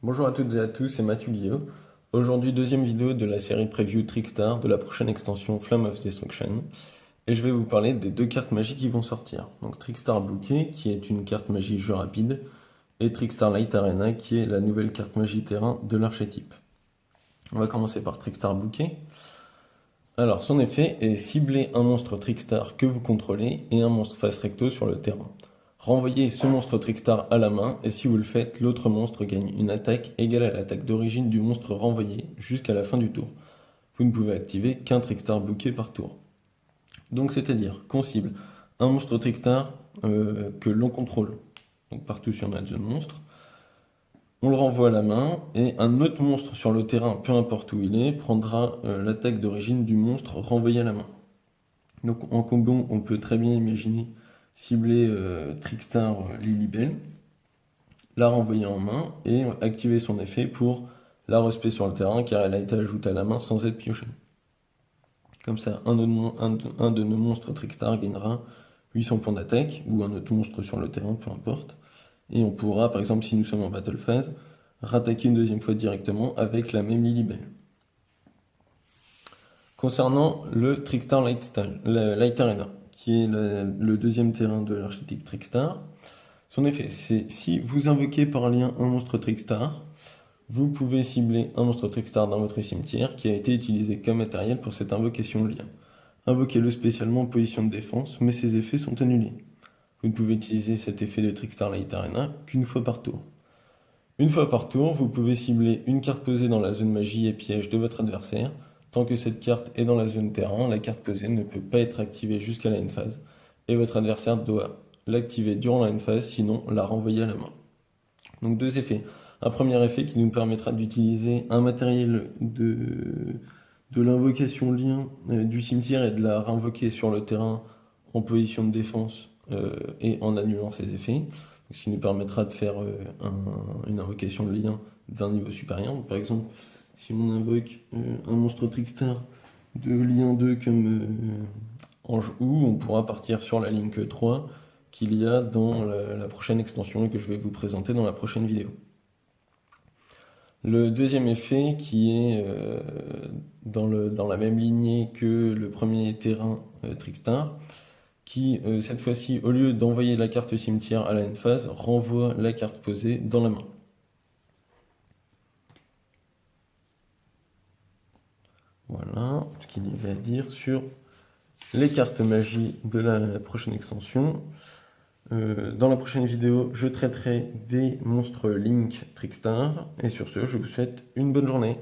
Bonjour à toutes et à tous, c'est Mathieu Guillot. Aujourd'hui, deuxième vidéo de la série preview Trickstar de la prochaine extension Flame of Destruction. Et je vais vous parler des deux cartes magiques qui vont sortir. Donc Trickstar Bouquet, qui est une carte magie jeu rapide, et Trickstar Light Arena, qui est la nouvelle carte magie terrain de l'archétype. On va commencer par Trickstar Bouquet. Alors, son effet est cibler un monstre Trickstar que vous contrôlez et un monstre face recto sur le terrain. Renvoyez ce monstre Trickstar à la main et si vous le faites, l'autre monstre gagne une attaque égale à l'attaque d'origine du monstre renvoyé jusqu'à la fin du tour. Vous ne pouvez activer qu'un Trickstar Bouquet par tour. Donc c'est-à-dire qu'on cible un monstre Trickstar que l'on contrôle, donc partout sur notre zone monstre. On le renvoie à la main et un autre monstre sur le terrain, peu importe où il est, prendra l'attaque d'origine du monstre renvoyé à la main. Donc en combo, on peut très bien imaginer cibler Trickstar Lilibelle, la renvoyer en main et activer son effet pour la respect sur le terrain car elle a été ajoutée à la main sans être piochée. Comme ça, un de nos monstres Trickstar gagnera 800 points d'attaque ou un autre monstre sur le terrain, peu importe. Et on pourra, par exemple, si nous sommes en battle phase, rattaquer une deuxième fois directement avec la même Lilibelle. Concernant le Trickstar Light Arena, qui est le deuxième terrain de l'archétype Trickstar, son effet, c'est si vous invoquez par lien un monstre Trickstar, vous pouvez cibler un monstre Trickstar dans votre cimetière qui a été utilisé comme matériel pour cette invocation de lien. Invoquez-le spécialement en position de défense, mais ses effets sont annulés. Vous ne pouvez utiliser cet effet de Trickstar Light Arena qu'une fois par tour. Une fois par tour, vous pouvez cibler une carte posée dans la zone magie et piège de votre adversaire. Tant que cette carte est dans la zone terrain, la carte posée ne peut pas être activée jusqu'à la end phase, et votre adversaire doit l'activer durant la end phase, sinon la renvoyer à la main. Donc deux effets. Un premier effet qui nous permettra d'utiliser un matériel de l'invocation lien du cimetière et de la réinvoquer sur le terrain en position de défense et en annulant ses effets. Ce qui nous permettra de faire une invocation de lien d'un niveau supérieur. Donc, par exemple, si on invoque un monstre Trickstar de lien 2 comme Ange ou, on pourra partir sur la ligne que 3 qu'il y a dans la prochaine extension et que je vais vous présenter dans la prochaine vidéo. Le deuxième effet qui est dans la même lignée que le premier terrain Trickstar, qui cette fois-ci, au lieu d'envoyer la carte cimetière à la end phase, renvoie la carte posée dans la main. Voilà ce qu'il y avait à dire sur les cartes magie de la prochaine extension. Dans la prochaine vidéo, je traiterai des monstres Link Trickstar. Et sur ce, je vous souhaite une bonne journée.